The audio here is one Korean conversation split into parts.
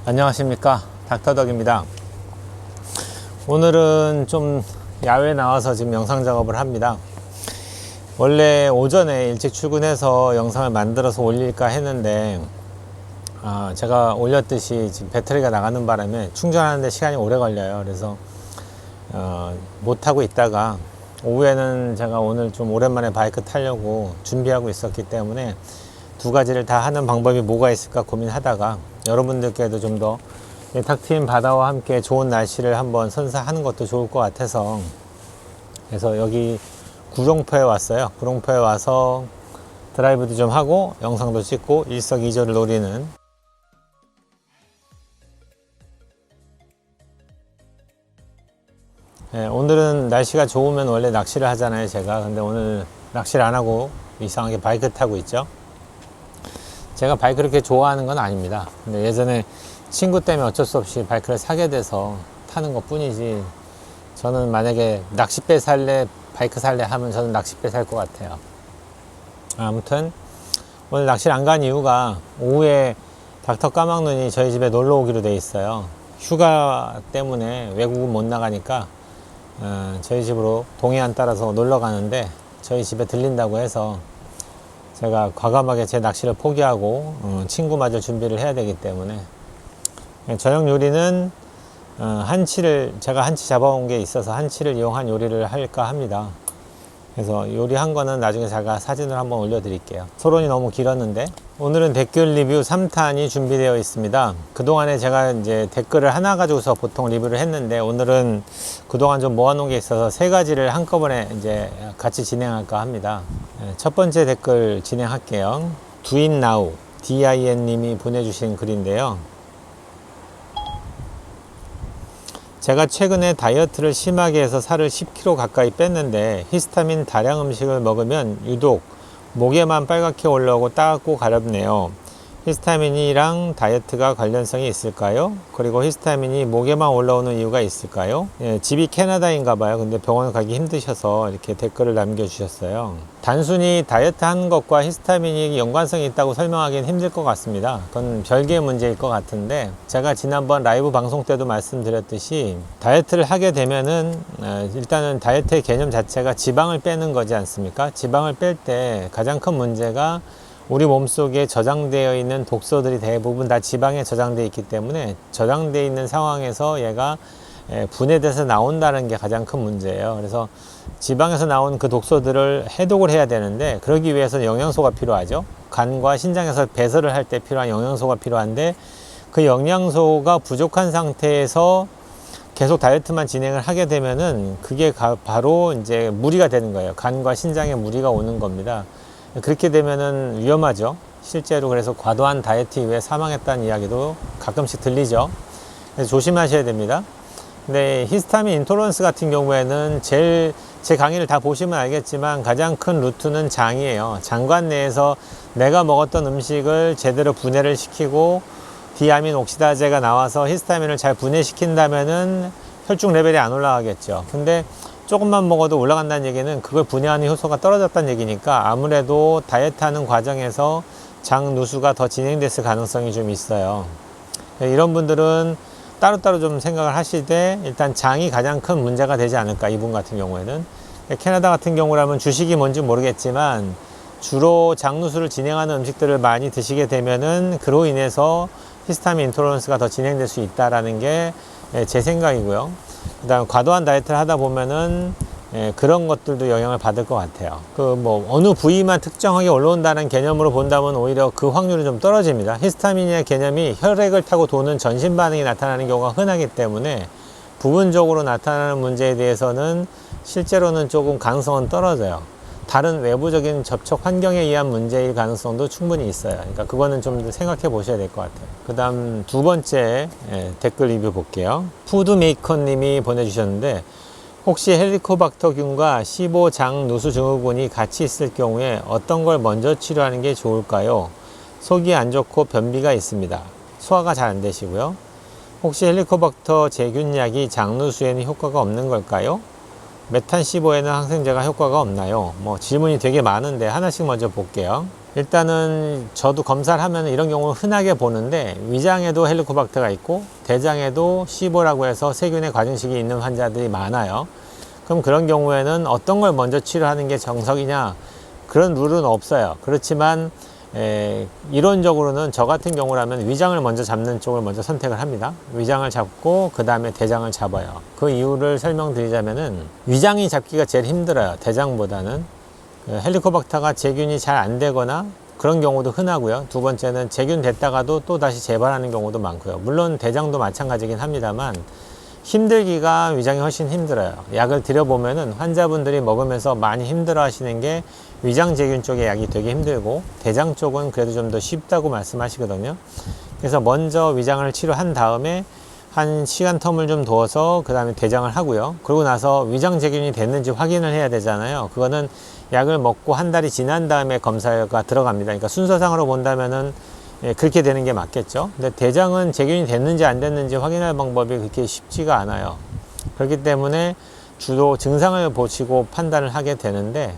안녕하십니까, 닥터덕입니다. 오늘은 좀 야외에 나와서 지금 영상 작업을 합니다. 원래 오전에 일찍 출근해서 영상을 만들어서 올릴까 했는데 제가 올렸듯이 지금 배터리가 나가는 바람에 충전하는데 시간이 오래 걸려요. 그래서 못하고 있다가 오후에는 제가 오늘 좀 오랜만에 바이크 타려고 준비하고 있었기 때문에 두 가지를 다 하는 방법이 뭐가 있을까 고민하다가 여러분들께도 좀 더 탁 트인 바다와 함께 좋은 날씨를 한번 선사하는 것도 좋을 것 같아서, 그래서 여기 구룡포에 왔어요. 구룡포에 와서 드라이브도 좀 하고 영상도 찍고 일석이조를 노리는, 오늘은 날씨가 좋으면 원래 낚시를 하잖아요, 제가. 근데 오늘 낚시를 안 하고 이상하게 바이크 타고 있죠. 제가 바이크 그렇게 좋아하는 건 아닙니다. 근데 예전에 친구 때문에 어쩔 수 없이 바이크를 사게 돼서 타는 것 뿐이지, 저는 만약에 낚싯배 살래, 바이크 살래 하면 저는 낚싯배 살 것 같아요. 아무튼 오늘 낚시를 안 간 이유가, 오후에 닥터 까막눈이 저희 집에 놀러 오기로 돼 있어요. 휴가 때문에 외국은 못 나가니까 저희 집으로 동해안 따라서 놀러 가는데, 저희 집에 들린다고 해서 제가 과감하게 제 낚시를 포기하고 친구 맞을 준비를 해야 되기 때문에, 저녁 요리는 한치를, 제가 한치 잡아온 게 있어서 한치를 이용한 요리를 할까 합니다. 그래서 요리한 거는 나중에 제가 사진을 한번 올려 드릴게요. 토론이 너무 길었는데, 오늘은 댓글 리뷰 3탄이 준비되어 있습니다. 그동안에 제가 이제 댓글을 하나 가지고서 보통 리뷰를 했는데, 오늘은 그동안 좀 모아놓은 게 있어서 세 가지를 한꺼번에 이제 같이 진행할까 합니다. 첫 번째 댓글 진행할게요. 두인나우 DIN 님이 보내주신 글인데요. 제가 최근에 다이어트를 심하게 해서 살을 10kg 가까이 뺐는데, 히스타민 다량 음식을 먹으면 유독 목에만 빨갛게 올라오고 따갑고 가렵네요. 히스타민이랑 다이어트가 관련성이 있을까요? 그리고 히스타민이 목에만 올라오는 이유가 있을까요? 집이 캐나다인가 봐요. 근데 병원 가기 힘드셔서 이렇게 댓글을 남겨주셨어요. 단순히 다이어트 하는 것과 히스타민이 연관성이 있다고 설명하기는 힘들 것 같습니다. 그건 별개의 문제일 것 같은데, 제가 지난번 라이브 방송 때도 말씀드렸듯이, 다이어트를 하게 되면은 일단은 다이어트의 개념 자체가 지방을 빼는 거지 않습니까? 지방을 뺄 때 가장 큰 문제가, 우리 몸속에 저장되어 있는 독소들이 대부분 다 지방에 저장되어 있기 때문에, 저장되어 있는 상황에서 얘가 분해돼서 나온다는 게 가장 큰 문제예요. 그래서 지방에서 나온 그 독소들을 해독을 해야 되는데, 그러기 위해서는 영양소가 필요하죠. 간과 신장에서 배설을 할 때 필요한 영양소가 필요한데, 그 영양소가 부족한 상태에서 계속 다이어트만 진행을 하게 되면은 그게 바로 이제 무리가 되는 거예요. 간과 신장에 무리가 오는 겁니다. 그렇게 되면은 위험하죠, 실제로. 그래서 과도한 다이어트 이후에 사망했다는 이야기도 가끔씩 들리죠. 그래서 조심하셔야 됩니다. 근데 히스타민 인톨러런스 같은 경우에는 제 강의를 다 보시면 알겠지만, 가장 큰 루트는 장이에요. 장관 내에서 내가 먹었던 음식을 제대로 분해를 시키고 디아민 옥시다제가 나와서 히스타민을 잘 분해시킨다면은 혈중 레벨이 안 올라가겠죠. 근데 조금만 먹어도 올라간다는 얘기는 그걸 분해하는 효소가 떨어졌다는 얘기니까, 아무래도 다이어트 하는 과정에서 장 누수가 더 진행됐을 가능성이 좀 있어요. 이런 분들은 따로따로 좀 생각을 하시되, 일단 장이 가장 큰 문제가 되지 않을까, 이분 같은 경우에는. 캐나다 같은 경우라면 주식이 뭔지 모르겠지만, 주로 장 누수를 진행하는 음식들을 많이 드시게 되면은 그로 인해서 히스타민 인톨러런스가 더 진행될 수 있다라는 게 제 생각이고요. 그 다음 과도한 다이어트를 하다 보면은 그런 것들도 영향을 받을 것 같아요. 어느 부위만 특정하게 올라온다는 개념으로 본다면 오히려 그 확률은 좀 떨어집니다. 히스타민의 개념이 혈액을 타고 도는 전신 반응이 나타나는 경우가 흔하기 때문에, 부분적으로 나타나는 문제에 대해서는 실제로는 조금 가능성은 떨어져요. 다른 외부적인 접촉 환경에 의한 문제일 가능성도 충분히 있어요. 그러니까 그거는 좀 생각해 보셔야 될 것 같아요. 그 다음 두 번째 댓글 리뷰 볼게요. 푸드메이커 님이 보내주셨는데, 혹시 헬리코박터균과 15장 누수 증후군이 같이 있을 경우에 어떤 걸 먼저 치료하는 게 좋을까요? 속이 안 좋고 변비가 있습니다. 소화가 잘 안 되시고요. 혹시 헬리코박터 제균약이 장누수에는 효과가 없는 걸까요? 메탄 15에는 항생제가 효과가 없나요? 질문이 되게 많은데 하나씩 먼저 볼게요. 일단은 저도 검사를 하면 이런 경우를 흔하게 보는데, 위장에도 헬리코박터가 있고 대장에도 시보라고 해서 세균의 과증식이 있는 환자들이 많아요. 그럼 그런 경우에는 어떤 걸 먼저 치료하는 게 정석이냐, 그런 룰은 없어요. 그렇지만 이론적으로는 저 같은 경우라면 위장을 먼저 잡는 쪽을 먼저 선택을 합니다. 위장을 잡고 그 다음에 대장을 잡아요. 그 이유를 설명드리자면은, 위장이 잡기가 제일 힘들어요, 대장보다는. 헬리코박터가 재균이 잘 안 되거나 그런 경우도 흔하고요. 두 번째는 재균 됐다가도 또 다시 재발하는 경우도 많고요. 물론 대장도 마찬가지긴 합니다만, 힘들기가 위장이 훨씬 힘들어요. 약을 드려보면은 환자분들이 먹으면서 많이 힘들어 하시는 게 위장 재균 쪽의 약이 되게 힘들고, 대장 쪽은 그래도 좀 더 쉽다고 말씀하시거든요. 그래서 먼저 위장을 치료한 다음에 한 시간 텀을 좀 둬서 그 다음에 대장을 하고요. 그러고 나서 위장 재균이 됐는지 확인을 해야 되잖아요. 그거는 약을 먹고 한 달이 지난 다음에 검사가 들어갑니다. 그러니까 순서상으로 본다면은 그렇게 되는 게 맞겠죠. 근데 대장은 재균이 됐는지 안 됐는지 확인할 방법이 그렇게 쉽지가 않아요. 그렇기 때문에 주로 증상을 보시고 판단을 하게 되는데,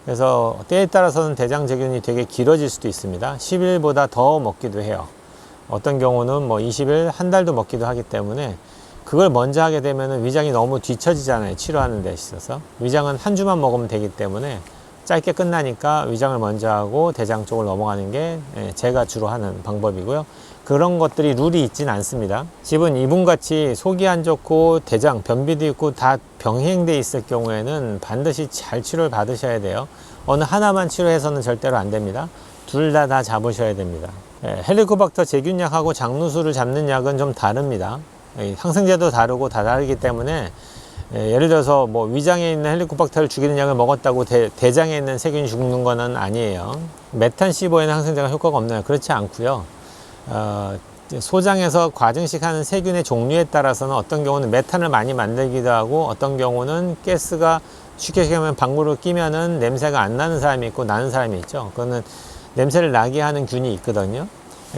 그래서 때에 따라서는 대장 재균이 되게 길어질 수도 있습니다. 10일보다 더 먹기도 해요. 어떤 경우는 뭐 20일, 한 달도 먹기도 하기 때문에, 그걸 먼저 하게 되면 위장이 너무 뒤처지잖아요, 치료하는 데 있어서. 위장은 한 주만 먹으면 되기 때문에 짧게 끝나니까 위장을 먼저 하고 대장 쪽을 넘어가는 게 제가 주로 하는 방법이고요. 그런 것들이 룰이 있진 않습니다. 집은 이분같이 속이 안 좋고 대장, 변비도 있고 다 병행돼 있을 경우에는 반드시 잘 치료를 받으셔야 돼요. 어느 하나만 치료해서는 절대로 안 됩니다. 둘 다 잡으셔야 됩니다. 헬리코박터 재균약하고 장누수를 잡는 약은 좀 다릅니다. 항생제도 다르고 다 다르기 때문에, 예를 들어서 뭐 위장에 있는 헬리코박터를 죽이는 약을 먹었다고 대장에 있는 세균이 죽는 거는 아니에요. 메탄15에는 항생제가 효과가 없나요? 그렇지 않고요. 소장에서 과증식하는 세균의 종류에 따라서는 어떤 경우는 메탄을 많이 만들기도 하고, 어떤 경우는 가스가 쉽게 얘기하면 방구를 끼면은 냄새가 안 나는 사람이 있고 나는 사람이 있죠. 그거는 냄새를 나게 하는 균이 있거든요.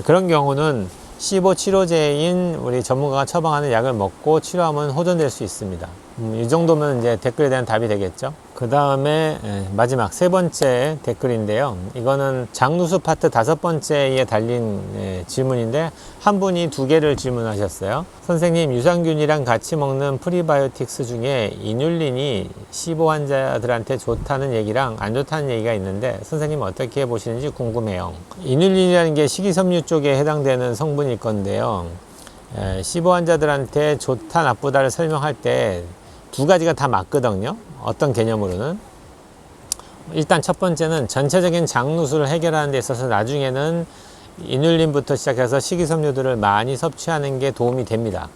그런 경우는 15 치료제인 우리 전문가가 처방하는 약을 먹고 치료하면 호전될 수 있습니다. 이 정도면 이제 댓글에 대한 답이 되겠죠. 그 다음에 마지막 세 번째 댓글인데요. 이거는 장누수 파트 5번째에 달린 질문인데, 한 분이 2개를 질문하셨어요. 선생님, 유산균이랑 같이 먹는 프리바이오틱스 중에 이눌린이 시보 환자들한테 좋다는 얘기랑 안 좋다는 얘기가 있는데, 선생님 어떻게 보시는지 궁금해요. 이눌린이라는 게 식이섬유 쪽에 해당되는 성분일 건데요. 시보 환자들한테 좋다 나쁘다를 설명할 때 2가지가 다 맞거든요. 어떤 개념으로는, 일단 첫 번째는 전체적인 장누수를 해결하는 데 있어서 나중에는 이눌린부터 시작해서 식이섬유들을 많이 섭취하는 게 도움이 됩니다.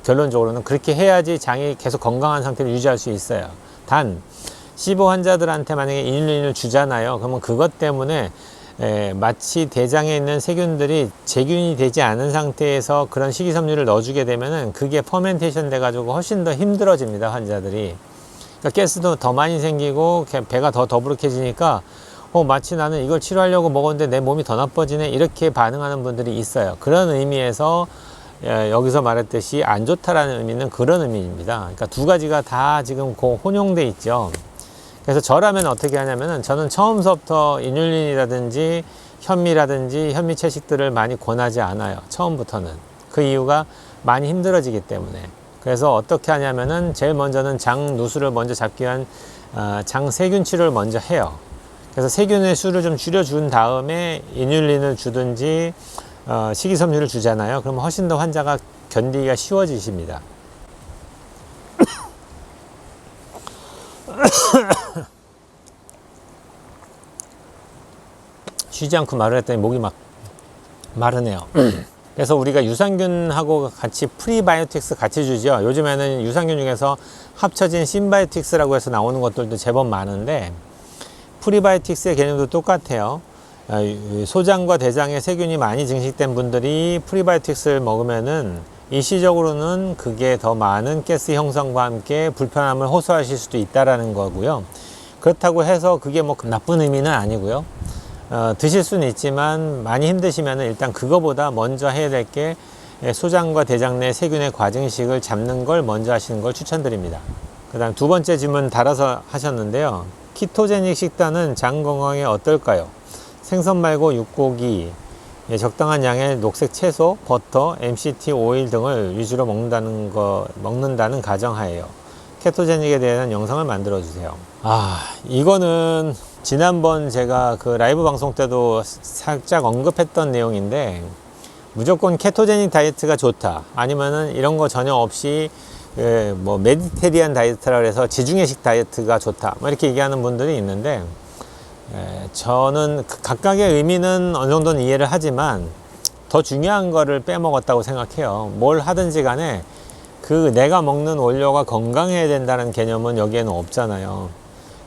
결론적으로는 그렇게 해야지 장이 계속 건강한 상태를 유지할 수 있어요. 단, 시보 환자들한테 만약에 이눌린을 주잖아요. 그러면 그것 때문에 마치 대장에 있는 세균들이 재균이 되지 않은 상태에서 그런 식이섬유를 넣어주게 되면은 그게 퍼멘테이션 돼가지고 훨씬 더 힘들어집니다, 환자들이. 그러니까 가스도 더 많이 생기고 배가 더 더부룩해지니까 마치 나는 이걸 치료하려고 먹었는데 내 몸이 더 나빠지네, 이렇게 반응하는 분들이 있어요. 그런 의미에서 여기서 말했듯이 안 좋다라는 의미는 그런 의미입니다. 그러니까 2가지가 다 지금 혼용돼 있죠. 그래서 저라면 어떻게 하냐면은, 저는 처음부터 이눌린이라든지 현미라든지 현미 채식들을 많이 권하지 않아요, 처음부터는. 그 이유가 많이 힘들어지기 때문에. 그래서 어떻게 하냐면은, 제일 먼저는 장 누수를 먼저 잡기 위한 장 세균 치료를 먼저 해요. 그래서 세균의 수를 좀 줄여준 다음에 이눌린을 주든지 식이섬유를 주잖아요. 그러면 훨씬 더 환자가 견디기가 쉬워지십니다. 쉬지 않고 말을 했더니 목이 막 마르네요. 그래서 우리가 유산균하고 같이 프리바이오틱스 같이 주죠. 요즘에는 유산균 중에서 합쳐진 신바이오틱스라고 해서 나오는 것들도 제법 많은데, 프리바이오틱스의 개념도 똑같아요. 소장과 대장에 세균이 많이 증식된 분들이 프리바이오틱스를 먹으면은 일시적으로는 그게 더 많은 가스 형성과 함께 불편함을 호소하실 수도 있다라는 거고요. 그렇다고 해서 그게 뭐 나쁜 의미는 아니고요. 드실 수는 있지만 많이 힘드시면 일단 그거보다 먼저 해야 될 게 소장과 대장 내 세균의 과증식을 잡는 걸 먼저 하시는 걸 추천드립니다. 그 다음 2번째 질문 달아서 하셨는데요. 키토제닉 식단은 장 건강에 어떨까요? 생선 말고 육고기, 적당한 양의 녹색 채소, 버터, MCT 오일 등을 위주로 먹는다는 가정하에요. 케토제닉에 대한 영상을 만들어 주세요. 이거는 지난번 제가 그 라이브 방송 때도 살짝 언급했던 내용인데, 무조건 케토제닉 다이어트가 좋다, 아니면은 이런 거 전혀 없이 뭐 메디테리안 다이어트라 그래서 지중해식 다이어트가 좋다, 뭐 이렇게 얘기하는 분들이 있는데, 저는 각각의 의미는 어느 정도는 이해를 하지만 더 중요한 거를 빼먹었다고 생각해요. 뭘 하든지 간에 그 내가 먹는 원료가 건강해야 된다는 개념은 여기에는 없잖아요.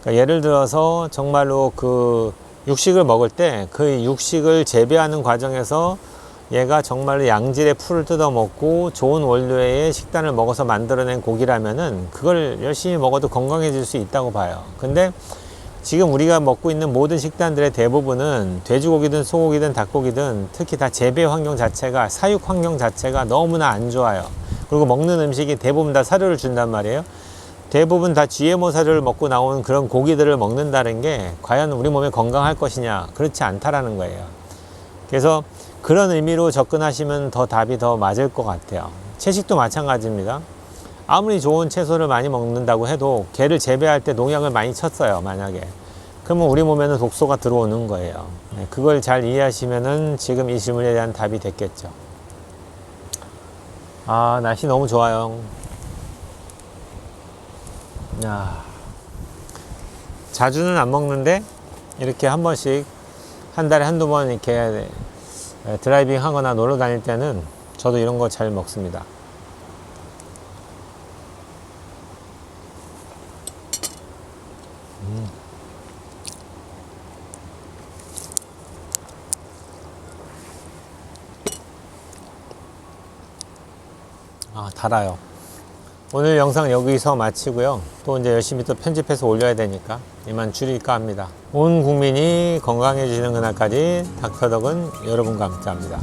그러니까 예를 들어서 정말로 그 육식을 먹을 때 그 육식을 재배하는 과정에서 얘가 정말로 양질의 풀을 뜯어 먹고 좋은 원료의 식단을 먹어서 만들어낸 고기라면은 그걸 열심히 먹어도 건강해질 수 있다고 봐요. 근데 지금 우리가 먹고 있는 모든 식단들의 대부분은 돼지고기든 소고기든 닭고기든 특히 다 재배 환경 자체가, 사육 환경 자체가 너무나 안 좋아요. 그리고 먹는 음식이 대부분 다 사료를 준단 말이에요. 대부분 다 GMO 사료를 먹고 나온 그런 고기들을 먹는다는 게 과연 우리 몸에 건강할 것이냐? 그렇지 않다라는 거예요. 그래서 그런 의미로 접근하시면 더 답이 더 맞을 것 같아요. 채식도 마찬가지입니다. 아무리 좋은 채소를 많이 먹는다고 해도 걔를 재배할 때 농약을 많이 쳤어요, 만약에. 그러면 우리 몸에는 독소가 들어오는 거예요. 그걸 잘 이해하시면은 지금 이 질문에 대한 답이 됐겠죠. 날씨 너무 좋아요. 자주는 안 먹는데 이렇게 한 번씩, 한 달에 한두 번 이렇게 드라이빙 하거나 놀러 다닐 때는 저도 이런 거 잘 먹습니다. 달아요. 오늘 영상 여기서 마치고요. 또 이제 열심히 또 편집해서 올려야 되니까 이만 줄일까 합니다. 온 국민이 건강해지는 그날까지 닥터덕은 여러분과 함께 합니다.